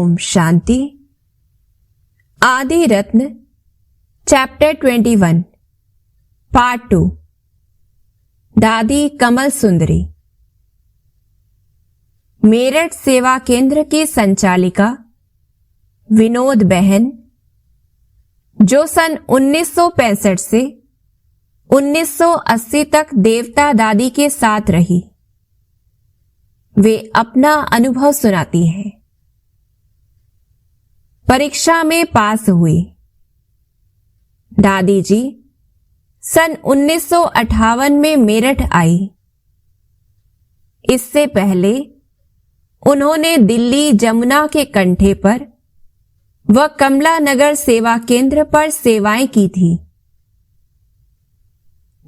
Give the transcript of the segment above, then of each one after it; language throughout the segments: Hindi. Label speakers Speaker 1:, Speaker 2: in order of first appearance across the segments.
Speaker 1: ओम शांति। आदि रत्न चैप्टर 21 पार्ट 2। दादी कमल सुंदरी। मेरठ सेवा केंद्र की संचालिका विनोद बहन, जो सन 1965 से 1980 तक देवता दादी के साथ रही, वे अपना अनुभव सुनाती हैं। परीक्षा में पास हुई। दादी जी सन 1958 में मेरठ आई। इससे पहले उन्होंने दिल्ली जमुना के कंठे पर व कमला नगर सेवा केंद्र पर सेवाएं की थी।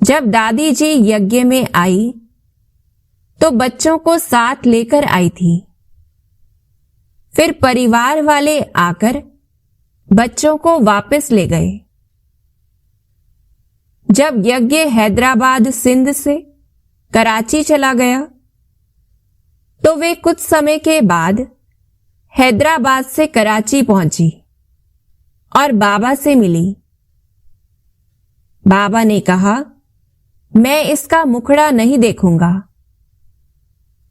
Speaker 1: जब दादी जी यज्ञ में आई तो बच्चों को साथ लेकर आई थी। फिर परिवार वाले आकर बच्चों को वापस ले गए। जब यज्ञ हैदराबाद सिंध से कराची चला गया तो वे कुछ समय के बाद हैदराबाद से कराची पहुंची और बाबा से मिली। बाबा ने कहा, मैं इसका मुखड़ा नहीं देखूंगा,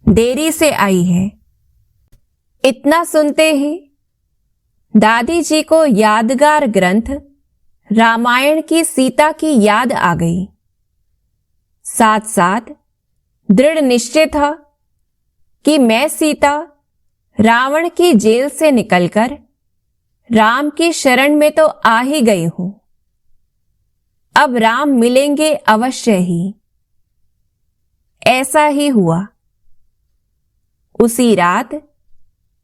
Speaker 1: देरी से आई है। इतना सुनते ही दादी जी को यादगार ग्रंथ रामायण की सीता की याद आ गई। साथ साथ दृढ़ निश्चय था कि मैं सीता रावण की जेल से निकलकर राम की शरण में तो आ ही गई हूं। अब राम मिलेंगे अवश्य ही। ऐसा ही हुआ। उसी रात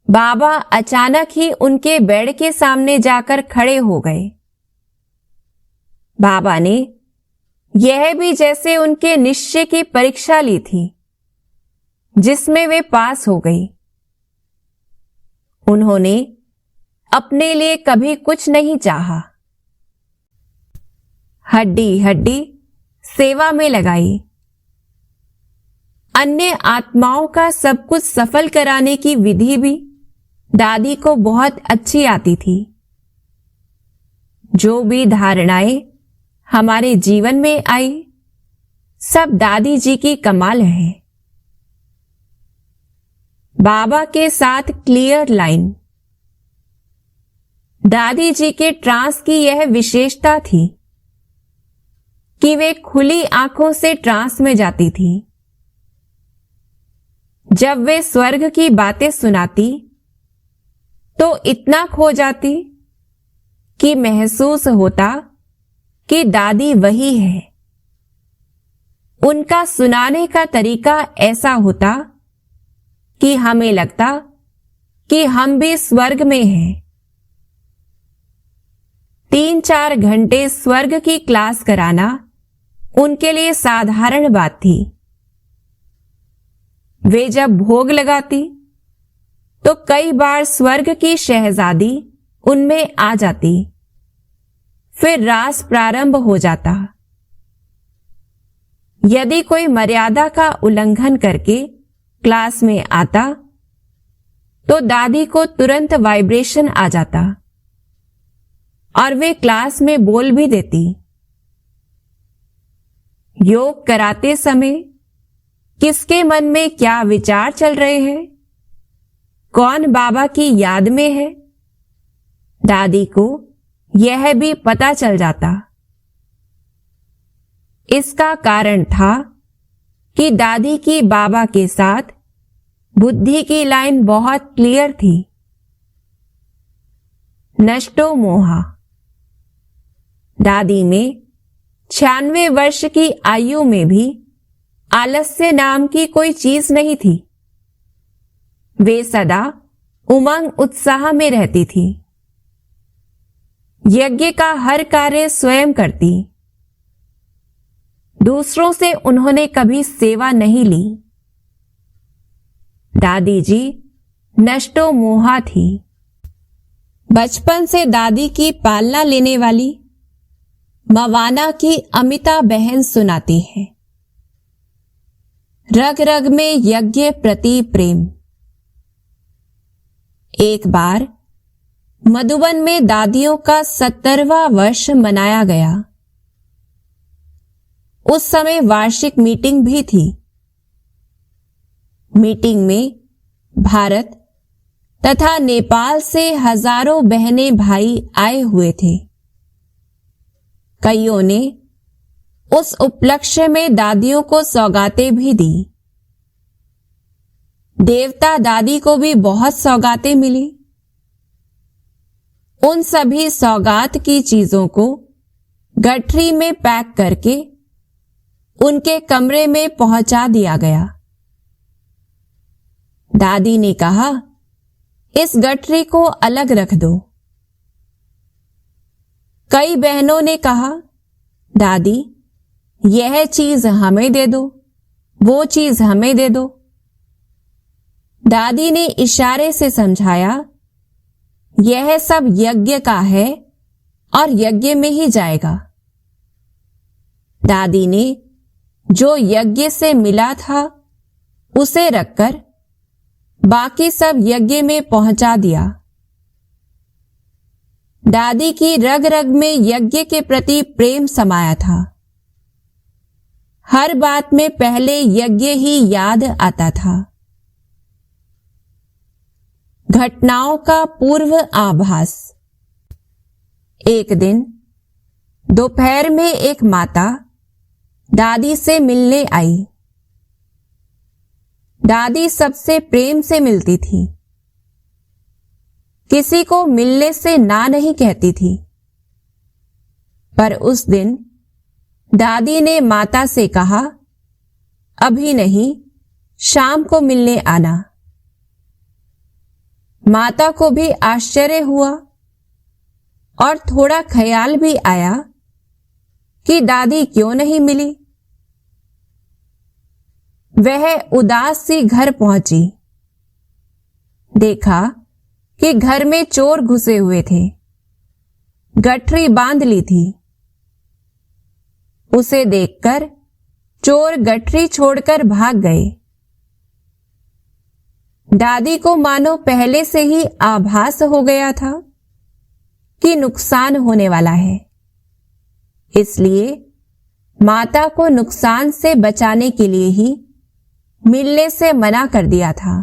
Speaker 1: बाबा अचानक ही उनके बेड के सामने जाकर खड़े हो गए। बाबा ने यह भी जैसे उनके निश्चय की परीक्षा ली थी, जिसमें वे पास हो गई। उन्होंने अपने लिए कभी कुछ नहीं चाहा। हड्डी हड्डी सेवा में लगाई। अन्य आत्माओं का सब कुछ सफल कराने की विधि भी दादी को बहुत अच्छी आती थी। जो भी धारणाएं हमारे जीवन में आई, सब दादी जी की कमाल है। बाबा के साथ क्लियर लाइन। दादी जी के ट्रांस की यह विशेषता थी कि वे खुली आंखों से ट्रांस में जाती थी। जब वे स्वर्ग की बातें सुनाती तो इतना खो जाती कि महसूस होता कि दादी वही है। उनका सुनाने का तरीका ऐसा होता कि हमें लगता कि हम भी स्वर्ग में हैं। 3-4 घंटे स्वर्ग की क्लास कराना उनके लिए साधारण बात थी। वे जब भोग लगाती तो कई बार स्वर्ग की शहजादी उनमें आ जाती। फिर रास प्रारंभ हो जाता। यदि कोई मर्यादा का उल्लंघन करके क्लास में आता तो दादी को तुरंत वाइब्रेशन आ जाता और वे क्लास में बोल भी देती। योग कराते समय किसके मन में क्या विचार चल रहे हैं, कौन बाबा की याद में है, दादी को यह भी पता चल जाता। इसका कारण था कि दादी की बाबा के साथ बुद्धि की लाइन बहुत क्लियर थी। नष्टो मोहा। दादी में 96 वर्ष की आयु में भी आलस्य नाम की कोई चीज नहीं थी। वे सदा उमंग उत्साह में रहती थी। यज्ञ का हर कार्य स्वयं करती। दूसरों से उन्होंने कभी सेवा नहीं ली। दादी जी नष्टो मोहा थी। बचपन से दादी की पालना लेने वाली मवाना की अमिता बहन सुनाती है। रग रग में यज्ञ प्रति प्रेम। एक बार मधुबन में दादियों का 70वां वर्ष मनाया गया। उस समय वार्षिक मीटिंग भी थी। मीटिंग में भारत तथा नेपाल से हजारों बहनें भाई आए हुए थे। कईयों ने उस उपलक्ष्य में दादियों को सौगातें भी दी। देवता दादी को भी बहुत सौगातें मिली। उन सभी सौगात की चीजों को गठरी में पैक करके उनके कमरे में पहुंचा दिया गया। दादी ने कहा, इस गठरी को अलग रख दो। कई बहनों ने कहा, दादी यह चीज हमें दे दो, वो चीज हमें दे दो। दादी ने इशारे से समझाया, यह सब यज्ञ का है और यज्ञ में ही जाएगा। दादी ने जो यज्ञ से मिला था उसे रखकर बाकी सब यज्ञ में पहुंचा दिया। दादी की रग रग में यज्ञ के प्रति प्रेम समाया था। हर बात में पहले यज्ञ ही याद आता था। घटनाओं का पूर्व आभास। एक दिन दोपहर में एक माता दादी से मिलने आई। दादी सबसे प्रेम से मिलती थी। किसी को मिलने से ना नहीं कहती थी। पर उस दिन दादी ने माता से कहा, अभी नहीं, शाम को मिलने आना। माता को भी आश्चर्य हुआ और थोड़ा ख्याल भी आया कि दादी क्यों नहीं मिली। वह उदास सी घर पहुंची। देखा कि घर में चोर घुसे हुए थे। गठरी बांध ली थी। उसे देखकर चोर गठरी छोड़कर भाग गए। दादी को मानो पहले से ही आभास हो गया था कि नुकसान होने वाला है। इसलिए माता को नुकसान से बचाने के लिए ही मिलने से मना कर दिया था।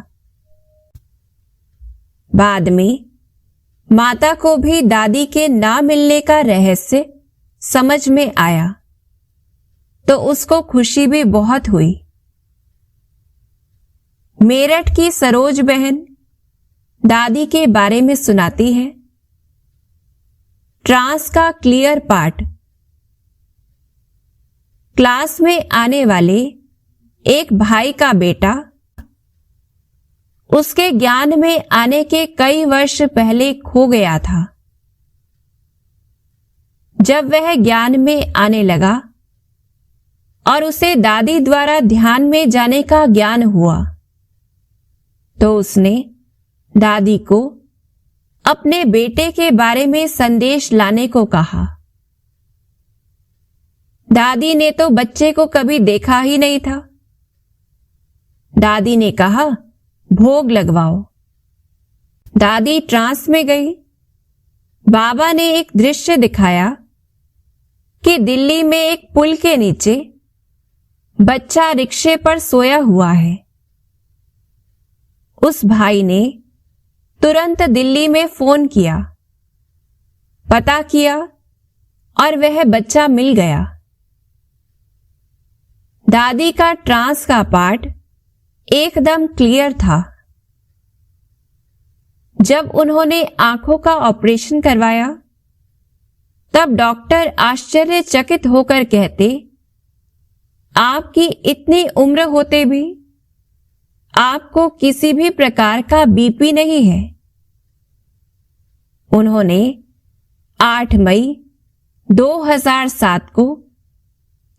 Speaker 1: बाद में माता को भी दादी के ना मिलने का रहस्य समझ में आया तो उसको खुशी भी बहुत हुई। मेरठ की सरोज बहन दादी के बारे में सुनाती है। ट्रांस का क्लियर पार्ट। क्लास में आने वाले एक भाई का बेटा उसके ज्ञान में आने के कई वर्ष पहले खो गया था। जब वह ज्ञान में आने लगा और उसे दादी द्वारा ध्यान में जाने का ज्ञान हुआ तो उसने दादी को अपने बेटे के बारे में संदेश लाने को कहा। दादी ने तो बच्चे को कभी देखा ही नहीं था। दादी ने कहा, भोग लगवाओ। दादी ट्रांस में गई। बाबा ने एक दृश्य दिखाया कि दिल्ली में एक पुल के नीचे बच्चा रिक्शे पर सोया हुआ है। उस भाई ने तुरंत दिल्ली में फोन किया, पता किया और वह बच्चा मिल गया। दादी का ट्रांस का पार्ट एकदम क्लियर था। जब उन्होंने आंखों का ऑपरेशन करवाया तब डॉक्टर आश्चर्यचकित होकर कहते, आपकी इतनी उम्र होते भी आपको किसी भी प्रकार का बीपी नहीं है। उन्होंने 8 मई 2007 को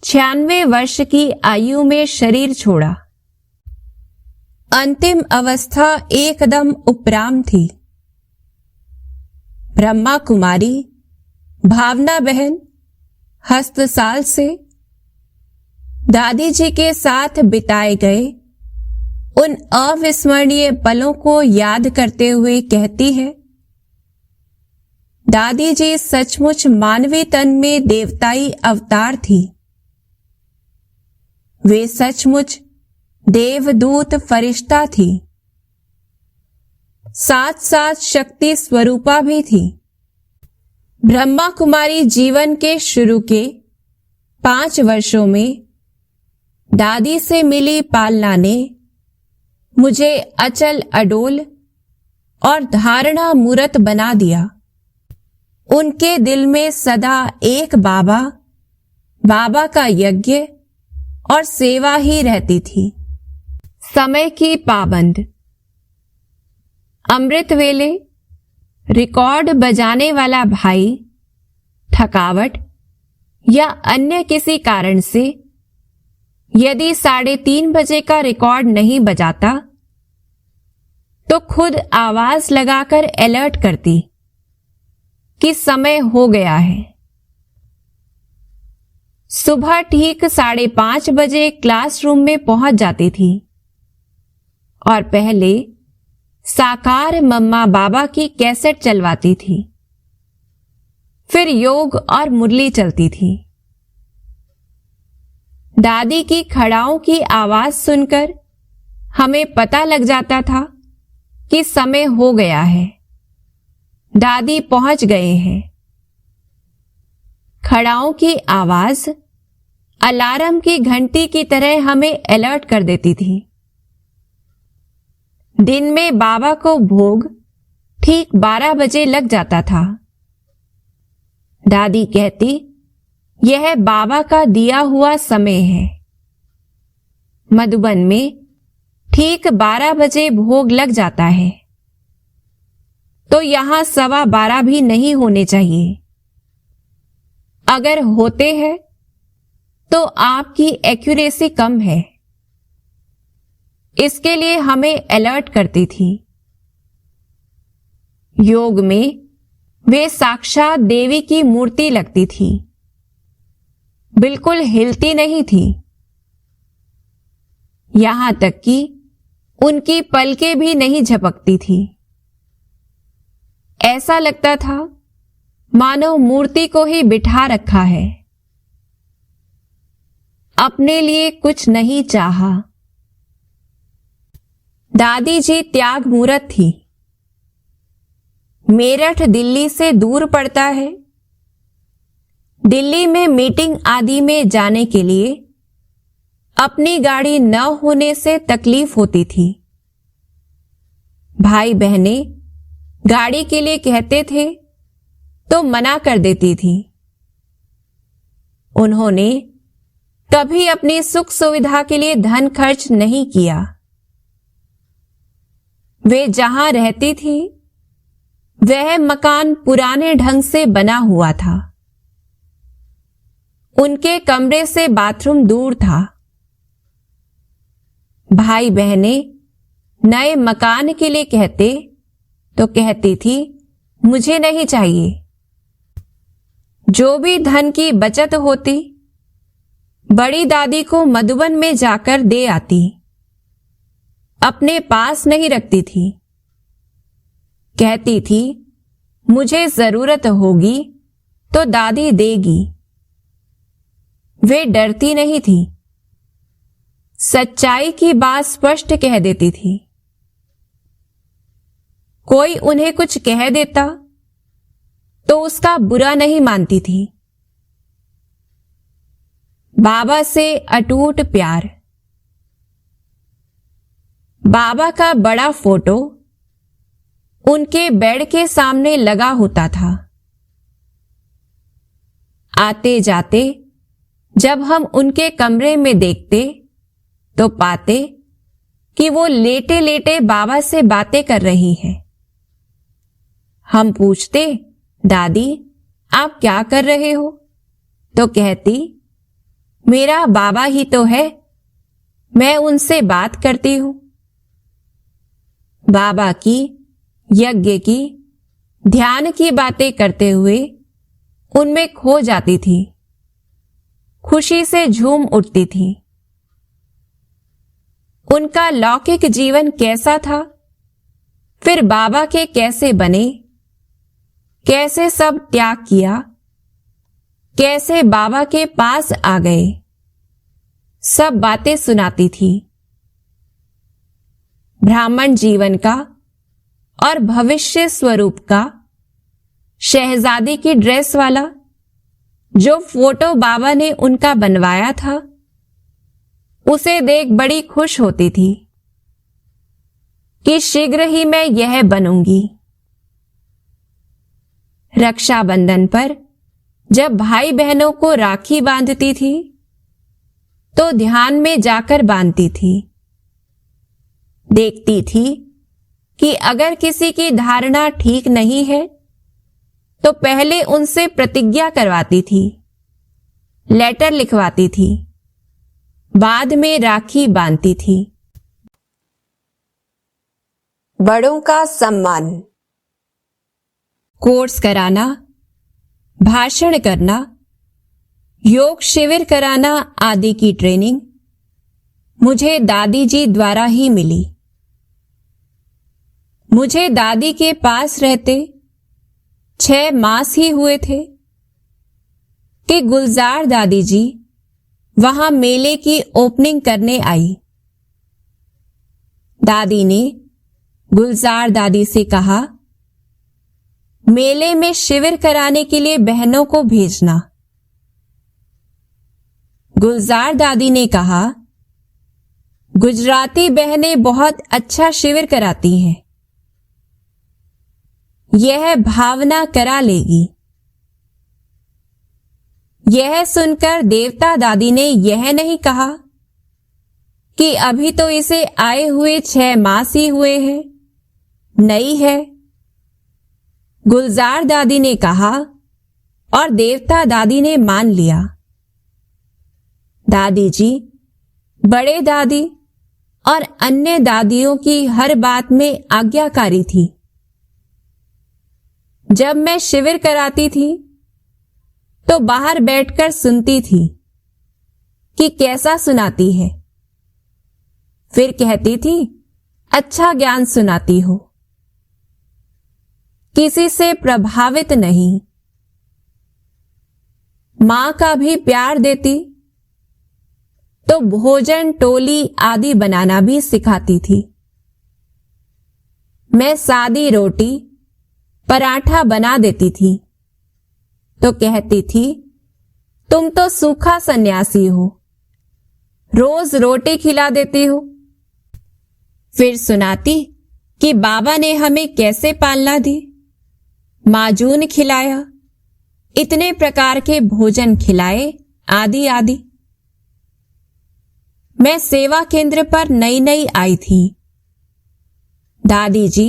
Speaker 1: 96 वर्ष की आयु में शरीर छोड़ा। अंतिम अवस्था एकदम उपराम थी। ब्रह्मा कुमारी भावना बहन हस्तसाल से दादी जी के साथ बिताए गए उन अविस्मरणीय पलों को याद करते हुए कहती है, दादी जी सचमुच मानवीय तन में देवताई अवतार थी। वे सचमुच देवदूत फरिश्ता थी, साथ साथ शक्ति स्वरूपा भी थी। ब्रह्मा कुमारी जीवन के शुरू के 5 वर्षों में दादी से मिली पालना ने मुझे अचल अडोल और धारणा मूरत बना दिया। उनके दिल में सदा एक बाबा, बाबा का यज्ञ और सेवा ही रहती थी। समय की पाबंद। अमृत वेले रिकॉर्ड बजाने वाला भाई थकावट या अन्य किसी कारण से यदि 3:30 बजे का रिकॉर्ड नहीं बजाता तो खुद आवाज लगाकर अलर्ट करती कि समय हो गया है। सुबह ठीक 5:30 बजे क्लासरूम में पहुंच जाती थी और पहले साकार मम्मा बाबा की कैसेट चलवाती थी, फिर योग और मुरली चलती थी। दादी की खड़ाओं की आवाज सुनकर हमें पता लग जाता था कि समय हो गया है, दादी पहुंच गए हैं। खड़ाओं की आवाज अलार्म की घंटी की तरह हमें अलर्ट कर देती थी। दिन में बाबा को भोग ठीक 12 बजे लग जाता था। दादी कहती, यह बाबा का दिया हुआ समय है। मधुबन में ठीक 12 बजे भोग लग जाता है, तो यहां 12:15 भी नहीं होने चाहिए। अगर होते हैं तो आपकी एक्यूरेसी कम है। इसके लिए हमें अलर्ट करती थी। योग में वे साक्षात देवी की मूर्ति लगती थी, बिल्कुल हिलती नहीं थी। यहां तक कि उनकी पलकें भी नहीं झपकती थी। ऐसा लगता था मानो मूर्ति को ही बिठा रखा है, अपने लिए कुछ नहीं चाहा। दादी जी त्याग मूरत थी। मेरठ दिल्ली से दूर पड़ता है। दिल्ली में मीटिंग आदि में जाने के लिए अपनी गाड़ी न होने से तकलीफ होती थी। भाई बहनें गाड़ी के लिए कहते थे तो मना कर देती थी। उन्होंने कभी अपनी सुख सुविधा के लिए धन खर्च नहीं किया। वे जहां रहती थी वह मकान पुराने ढंग से बना हुआ था। उनके कमरे से बाथरूम दूर था। भाई बहनें नए मकान के लिए कहते तो कहती थी, मुझे नहीं चाहिए। जो भी धन की बचत होती बड़ी दादी को मधुबन में जाकर दे आती, अपने पास नहीं रखती थी। कहती थी, मुझे जरूरत होगी तो दादी देगी। वे डरती नहीं थी, सच्चाई की बात स्पष्ट कह देती थी। कोई उन्हें कुछ कह देता तो उसका बुरा नहीं मानती थी। बाबा से अटूट प्यार। बाबा का बड़ा फोटो उनके बेड के सामने लगा होता था। आते जाते जब हम उनके कमरे में देखते तो पाते कि वो लेटे लेटे बाबा से बातें कर रही हैं। हम पूछते, दादी आप क्या कर रहे हो? तो कहती, मेरा बाबा ही तो है, मैं उनसे बात करती हूं। बाबा की, यज्ञ की, ध्यान की बातें करते हुए उनमें खो जाती थी, खुशी से झूम उठती थी। उनका लौकिक जीवन कैसा था, फिर बाबा के कैसे बने, कैसे सब त्याग किया, कैसे बाबा के पास आ गए, सब बातें सुनाती थी। ब्राह्मण जीवन का और भविष्य स्वरूप का शहजादी की ड्रेस वाला जो फोटो बाबा ने उनका बनवाया था, उसे देख बड़ी खुश होती थी कि शीघ्र ही मैं यह बनूंगी। रक्षाबंधन पर जब भाई बहनों को राखी बांधती थी तो ध्यान में जाकर बांधती थी। देखती थी कि अगर किसी की धारणा ठीक नहीं है तो पहले उनसे प्रतिज्ञा करवाती थी, लेटर लिखवाती थी, बाद में राखी बांधती थी। बड़ों का सम्मान, कोर्स कराना, भाषण करना, योग शिविर कराना आदि की ट्रेनिंग मुझे दादी जी द्वारा ही मिली। मुझे दादी के पास रहते 6 मास ही हुए थे कि गुलजार दादी जी वहां मेले की ओपनिंग करने आई। दादी ने गुलजार दादी से कहा, मेले में शिविर कराने के लिए बहनों को भेजना। गुलजार दादी ने कहा, गुजराती बहनें बहुत अच्छा शिविर कराती हैं, यह भावना करा लेगी। यह सुनकर देवता दादी ने यह नहीं कहा कि अभी तो इसे आए हुए 6 मास ही हुए हैं, नई है। गुलजार दादी ने कहा और देवता दादी ने मान लिया। दादी जी बड़े दादी और अन्य दादियों की हर बात में आज्ञाकारी थी। जब मैं शिविर कराती थी तो बाहर बैठकर सुनती थी कि कैसा सुनाती है, फिर कहती थी, अच्छा ज्ञान सुनाती हो, किसी से प्रभावित नहीं, मां का भी प्यार देती, तो भोजन टोली आदि बनाना भी सिखाती थी। मैं सादी रोटी पराठा बना देती थी तो कहती थी, तुम तो सूखा सन्यासी हो, रोज रोटी खिला देती हो। फिर सुनाती कि बाबा ने हमें कैसे पालना दी, माजून खिलाया, इतने प्रकार के भोजन खिलाए, आदि आदि। मैं सेवा केंद्र पर नई नई आई थी। दादी जी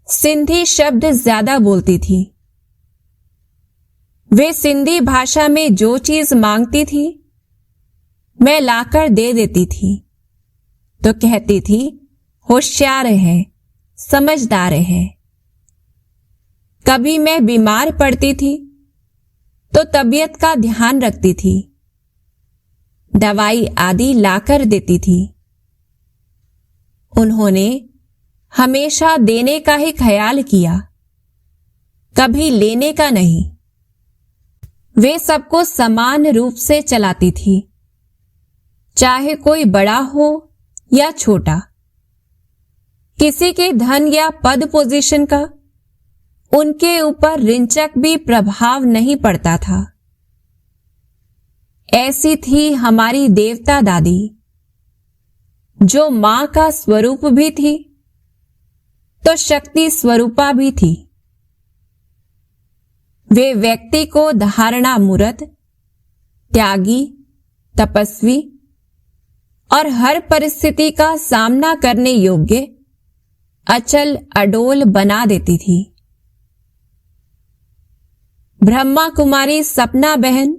Speaker 1: सिंधी शब्द ज्यादा बोलती थी। वे सिंधी भाषा में जो चीज मांगती थी मैं लाकर दे देती थी तो कहती थी, होशियार है, समझदार है। कभी मैं बीमार पड़ती थी तो तबीयत का ध्यान रखती थी, दवाई आदि लाकर देती थी। उन्होंने हमेशा देने का ही ख्याल किया, कभी लेने का नहीं। वे सबको समान रूप से चलाती थी, चाहे कोई बड़ा हो या छोटा। किसी के धन या पद पोजीशन का उनके ऊपर रिंचक भी प्रभाव नहीं पड़ता था। ऐसी थी हमारी देवता दादी, जो मां का स्वरूप भी थी तो शक्ति स्वरूपा भी थी। वे व्यक्ति को धारणा मूर्त, त्यागी, तपस्वी और हर परिस्थिति का सामना करने योग्य, अचल अडोल बना देती थी। ब्रह्मा कुमारी सपना बहन,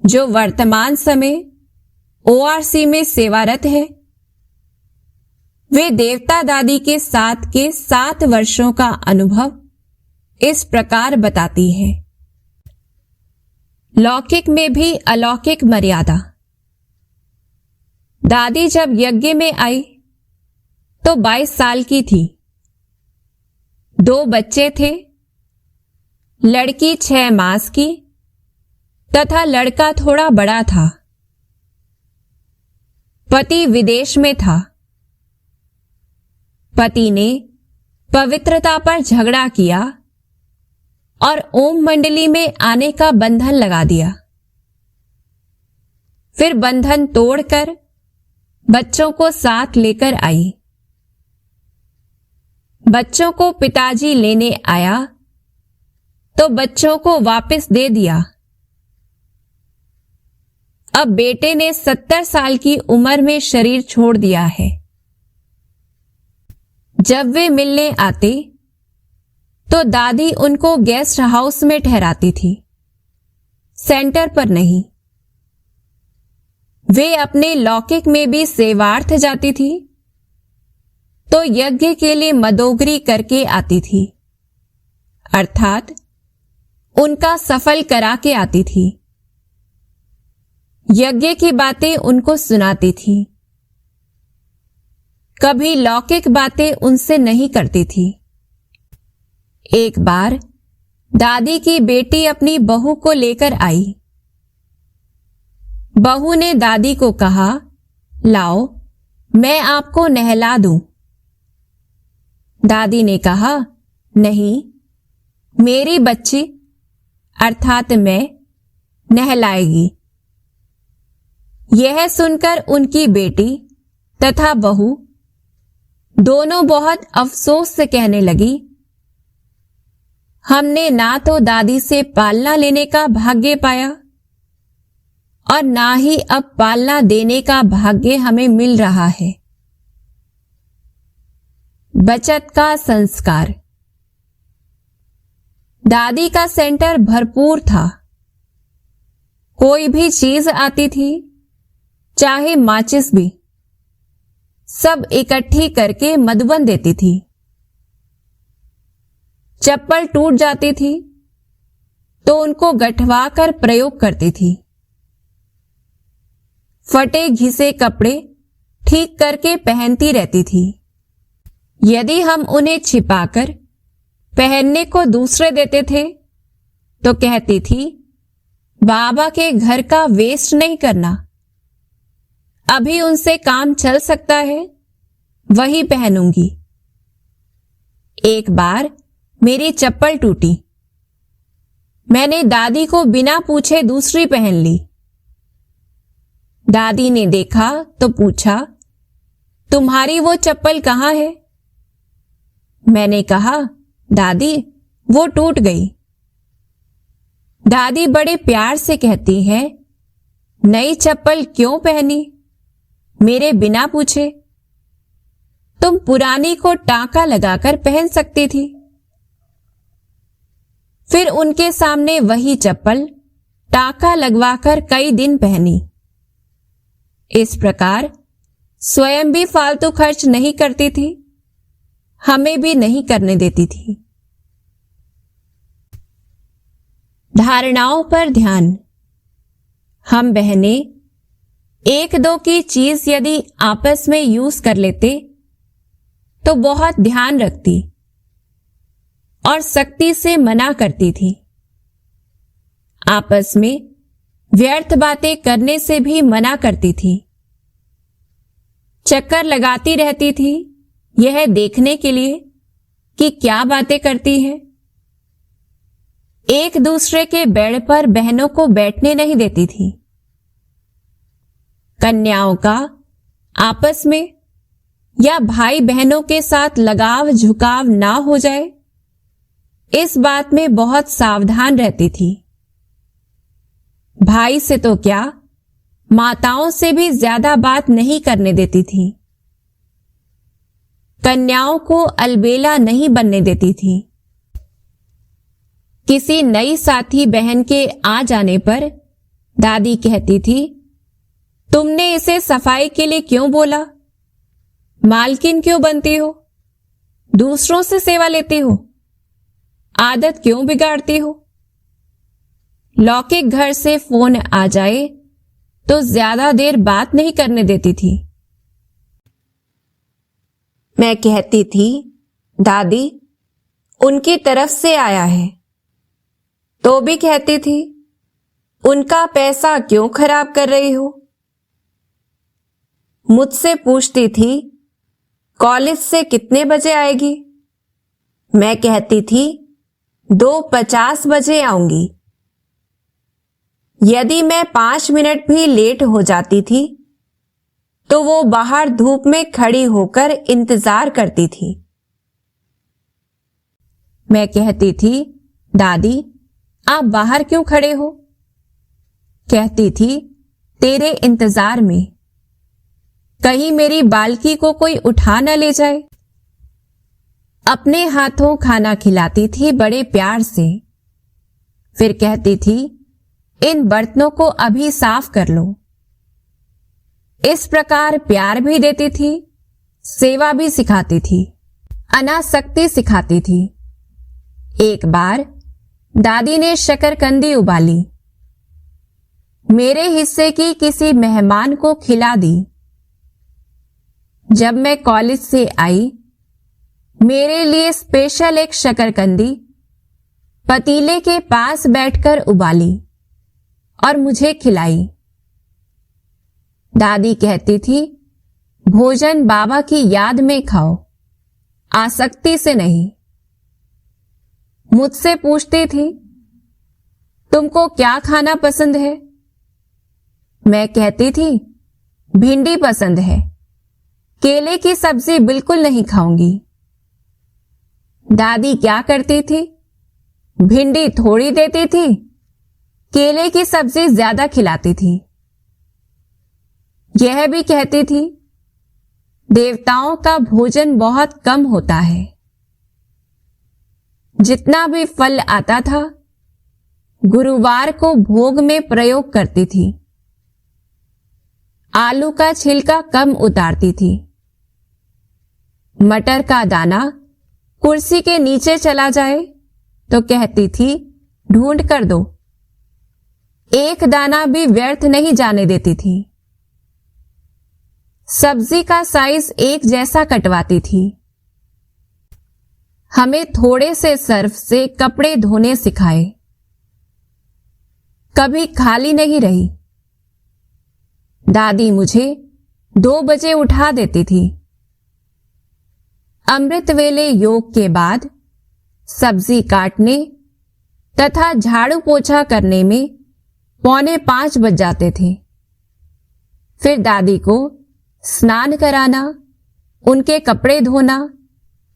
Speaker 1: जो वर्तमान समय ORC में सेवारत है, वे देवता दादी के साथ के 7 वर्षों का अनुभव इस प्रकार बताती है। लौकिक में भी अलौकिक मर्यादा। दादी जब यज्ञ में आई तो 22 साल की थी। 2 बच्चे थे, लड़की 6 मास की तथा लड़का थोड़ा बड़ा था। पति विदेश में था। पति ने पवित्रता पर झगड़ा किया और ओम मंडली में आने का बंधन लगा दिया। फिर बंधन तोड़कर बच्चों को साथ लेकर आई। बच्चों को पिताजी लेने आया तो बच्चों को वापस दे दिया। अब बेटे ने 70 साल की उम्र में शरीर छोड़ दिया है। जब वे मिलने आते तो दादी उनको गेस्ट हाउस में ठहराती थी, सेंटर पर नहीं। वे अपने लौकिक में भी सेवार्थ जाती थी तो यज्ञ के लिए मदोगरी करके आती थी, अर्थात उनका सफल करा के आती थी। यज्ञ की बातें उनको सुनाती थी। कभी लौकिक बातें उनसे नहीं करती थी। एक बार दादी की बेटी अपनी बहू को लेकर आई। बहू ने दादी को कहा, लाओ मैं आपको नहला दूं। दादी ने कहा, नहीं, मेरी बच्ची अर्थात मैं नहलाएगी। यह सुनकर उनकी बेटी तथा बहू दोनों बहुत अफसोस से कहने लगी, हमने ना तो दादी से पालना लेने का भाग्य पाया और ना ही अब पालना देने का भाग्य हमें मिल रहा है। बचत का संस्कार। दादी का सेंटर भरपूर था। कोई भी चीज आती थी, चाहे माचिस भी, सब इकट्ठी करके मधुबन देती थी। चप्पल टूट जाती थी तो उनको गठवा कर प्रयोग करती थी। फटे घिसे कपड़े ठीक करके पहनती रहती थी। यदि हम उन्हें छिपाकर पहनने को दूसरे देते थे तो कहती थी, बाबा के घर का वेस्ट नहीं करना, अभी उनसे काम चल सकता है, वही पहनूंगी। एक बार मेरी चप्पल टूटी। मैंने दादी को बिना पूछे दूसरी पहन ली। दादी ने देखा तो पूछा, तुम्हारी वो चप्पल कहाँ है? मैंने कहा, दादी वो टूट गई। दादी बड़े प्यार से कहती है, नई चप्पल क्यों पहनी मेरे बिना पूछे? तुम पुरानी को टांका लगाकर पहन सकती थी। फिर उनके सामने वही चप्पल टांका लगवाकर कई दिन पहनी। इस प्रकार स्वयं भी फालतू खर्च नहीं करती थी, हमें भी नहीं करने देती थी। धारणाओं पर ध्यान। हम बहनें एक दो की चीज यदि आपस में यूज कर लेते तो बहुत ध्यान रखती और सख्ती से मना करती थी। आपस में व्यर्थ बातें करने से भी मना करती थी। चक्कर लगाती रहती थी यह देखने के लिए कि क्या बातें करती है। एक दूसरे के बेड पर बहनों को बैठने नहीं देती थी। कन्याओं का आपस में या भाई बहनों के साथ लगाव झुकाव ना हो जाए, इस बात में बहुत सावधान रहती थी। भाई से तो क्या, माताओं से भी ज्यादा बात नहीं करने देती थी। कन्याओं को अलबेला नहीं बनने देती थी। किसी नई साथी बहन के आ जाने पर दादी कहती थी, तुमने इसे सफाई के लिए क्यों बोला? मालकिन क्यों बनती हो? दूसरों से सेवा लेती हो? आदत क्यों बिगाड़ती हो? लौकिक घर से फोन आ जाए तो ज्यादा देर बात नहीं करने देती थी। मैं कहती थी, दादी उनकी तरफ से आया है, तो भी कहती थी, उनका पैसा क्यों खराब कर रही हो। मुझसे पूछती थी, कॉलेज से कितने बजे आएगी। मैं कहती थी 2:50 बजे आऊंगी। यदि मैं 5 मिनट भी लेट हो जाती थी तो वो बाहर धूप में खड़ी होकर इंतजार करती थी। मैं कहती थी, दादी आप बाहर क्यों खड़े हो। कहती थी, तेरे इंतजार में, कहीं मेरी बालकी को कोई उठा न ले जाए। अपने हाथों खाना खिलाती थी बड़े प्यार से। फिर कहती थी, इन बर्तनों को अभी साफ कर लो। इस प्रकार प्यार भी देती थी, सेवा भी सिखाती थी, अनासक्ति सिखाती थी। एक बार दादी ने शकरकंदी उबाली, मेरे हिस्से की किसी मेहमान को खिला दी। जब मैं कॉलेज से आई, मेरे लिए स्पेशल एक शकरकंदी पतीले के पास बैठकर उबाली और मुझे खिलाई। दादी कहती थी, भोजन बाबा की याद में खाओ, आसक्ति से नहीं। मुझसे पूछती थी, तुमको क्या खाना पसंद है। मैं कहती थी, भिंडी पसंद है, केले की सब्जी बिल्कुल नहीं खाऊंगी। दादी क्या करती थी, भिंडी थोड़ी देती थी, केले की सब्जी ज्यादा खिलाती थी। यह भी कहती थी, देवताओं का भोजन बहुत कम होता है। जितना भी फल आता था, गुरुवार को भोग में प्रयोग करती थी। आलू का छिलका कम उतारती थी। मटर का दाना कुर्सी के नीचे चला जाए तो कहती थी, ढूंढ कर दो। एक दाना भी व्यर्थ नहीं जाने देती थी। सब्जी का साइज एक जैसा कटवाती थी। हमें थोड़े से सर्फ से कपड़े धोने सिखाए। कभी खाली नहीं रही। दादी मुझे 2 बजे उठा देती थी। अमृत वेले योग के बाद सब्जी काटने तथा झाड़ू पोछा करने में 4:45 बज जाते थे। फिर दादी को स्नान कराना, उनके कपड़े धोना,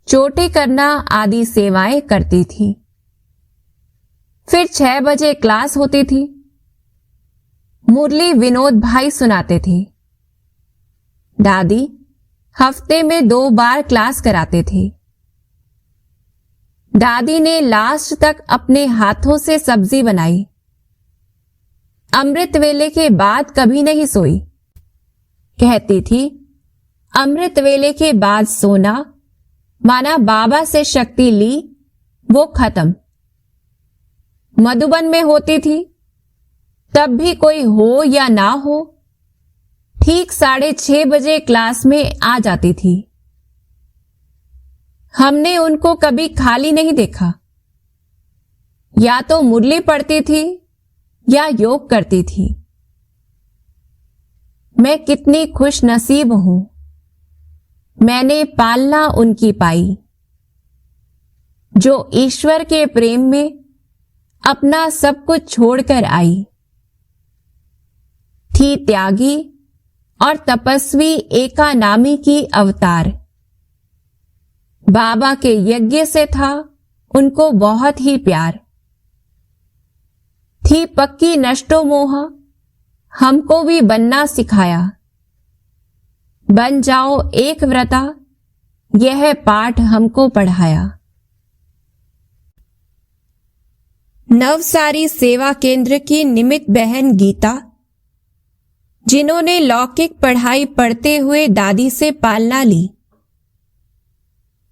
Speaker 1: चोटी करना आदि सेवाएं करती थी। फिर 6 बजे क्लास होती थी। मुरली विनोद भाई सुनाते थे। दादी हफ्ते में 2 बार क्लास कराते थे। दादी ने लास्ट तक अपने हाथों से सब्जी बनाई। अमृत वेले के बाद कभी नहीं सोई। कहती थी, अमृत वेले के बाद सोना माना बाबा से शक्ति ली, वो खत्म। मधुबन में होती थी, तब भी कोई हो या ना हो, ठीक 6:30 बजे क्लास में आ जाती थी। हमने उनको कभी खाली नहीं देखा। या तो मुरली पढ़ती थी या योग करती थी। मैं कितनी खुश नसीब हूं, मैंने पालना उनकी पाई, जो ईश्वर के प्रेम में अपना सब कुछ छोड़कर आई। थी त्यागी और तपस्वी एकानामी की अवतार। बाबा के यज्ञ से था उनको बहुत ही प्यार। थी पक्की नष्टो मोह, हमको भी बनना सिखाया। बन जाओ एक व्रता, यह पाठ हमको पढ़ाया। नवसारी सेवा केंद्र की निमित बहन गीता, जिन्होंने लौकिक पढ़ाई पढ़ते हुए दादी से पालना ली,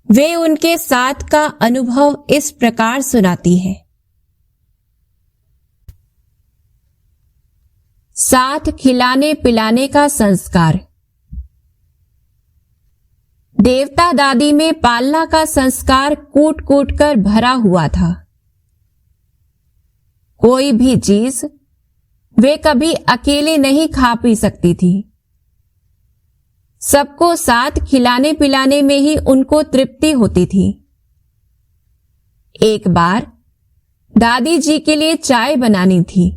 Speaker 1: वे उनके साथ का अनुभव इस प्रकार सुनाती है। साथ खिलाने पिलाने का संस्कार। देवता दादी में पालना का संस्कार कूट कूट कर भरा हुआ था। कोई भी चीज वे कभी अकेले नहीं खा पी सकती थी। सबको साथ खिलाने पिलाने में ही उनको तृप्ति होती थी। एक बार दादी जी के लिए चाय बनानी थी।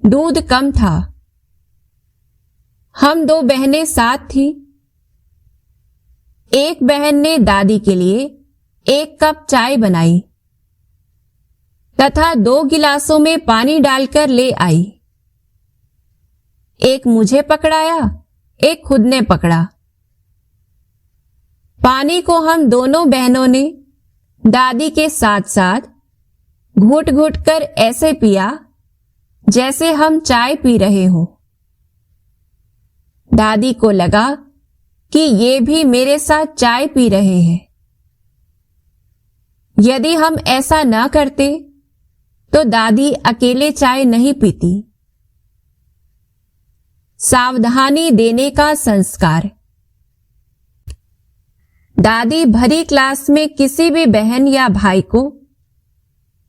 Speaker 1: दूध कम था। हम 2 बहनें साथ थी। एक बहन ने दादी के लिए 1 कप चाय बनाई तथा 2 गिलासों में पानी डालकर ले आई। एक मुझे पकड़ाया, एक खुद ने पकड़ा। पानी को हम दोनों बहनों ने दादी के साथ साथ घुट घुट कर ऐसे पिया जैसे हम चाय पी रहे हों। दादी को लगा कि ये भी मेरे साथ चाय पी रहे हैं। यदि हम ऐसा न करते तो दादी अकेले चाय नहीं पीती। सावधानी देने का संस्कार। दादी भरी क्लास में किसी भी बहन या भाई को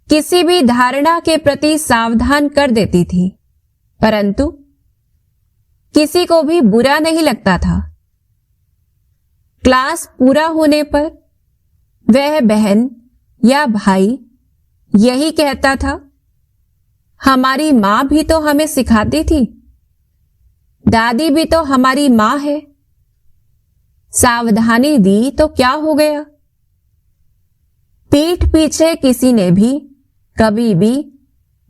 Speaker 1: किसी भी धारणा के प्रति सावधान कर देती थी, परंतु किसी को भी बुरा नहीं लगता था। क्लास पूरा होने पर वह बहन या भाई यही कहता था, हमारी मां भी तो हमें सिखाती थी, दादी भी तो हमारी मां है, सावधानी दी तो क्या हो गया। पीठ पीछे किसी ने भी कभी भी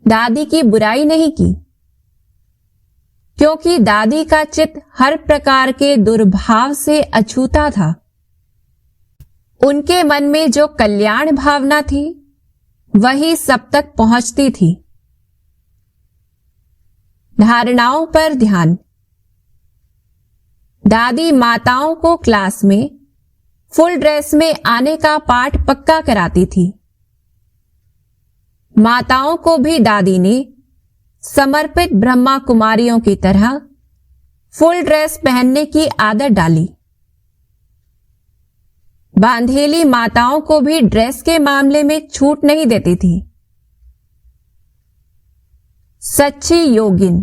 Speaker 1: दादी की बुराई नहीं की, क्योंकि दादी का चित्त हर प्रकार के दुर्भाव से अछूता था। उनके मन में जो कल्याण भावना थी वही सब तक पहुंचती थी। धारणाओं पर ध्यान। दादी माताओं को क्लास में फुल ड्रेस में आने का पाठ पक्का कराती थी। माताओं को भी दादी ने समर्पित ब्रह्मा कुमारियों की तरह फुल ड्रेस पहनने की आदत डाली। बांधेली माताओं को भी ड्रेस के मामले में छूट नहीं देती थी। सच्ची योगिन।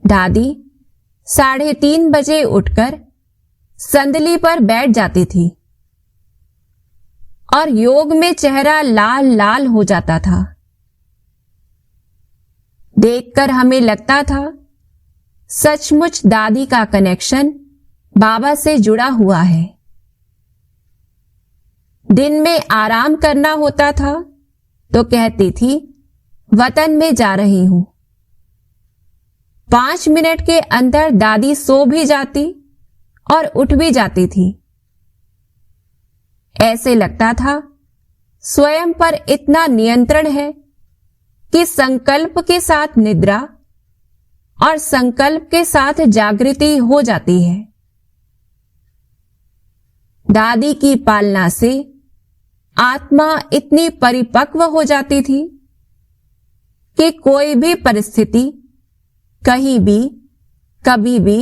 Speaker 1: दादी 3:30 बजे उठकर संदली पर बैठ जाती थी और योग में चेहरा लाल लाल हो जाता था। देखकर हमें लगता था सचमुच दादी का कनेक्शन बाबा से जुड़ा हुआ है। दिन में आराम करना होता था तो कहती थी, वतन में जा रही हूं। 5 मिनट के अंदर दादी सो भी जाती और उठ भी जाती थी। ऐसे लगता था स्वयं पर इतना नियंत्रण है कि संकल्प के साथ निद्रा और संकल्प के साथ जागृति हो जाती है। दादी की पालना से आत्मा इतनी परिपक्व हो जाती थी कि कोई भी परिस्थिति कहीं भी कभी भी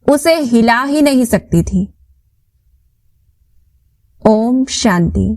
Speaker 1: उसे हिला ही नहीं सकती थी। ओम शांति।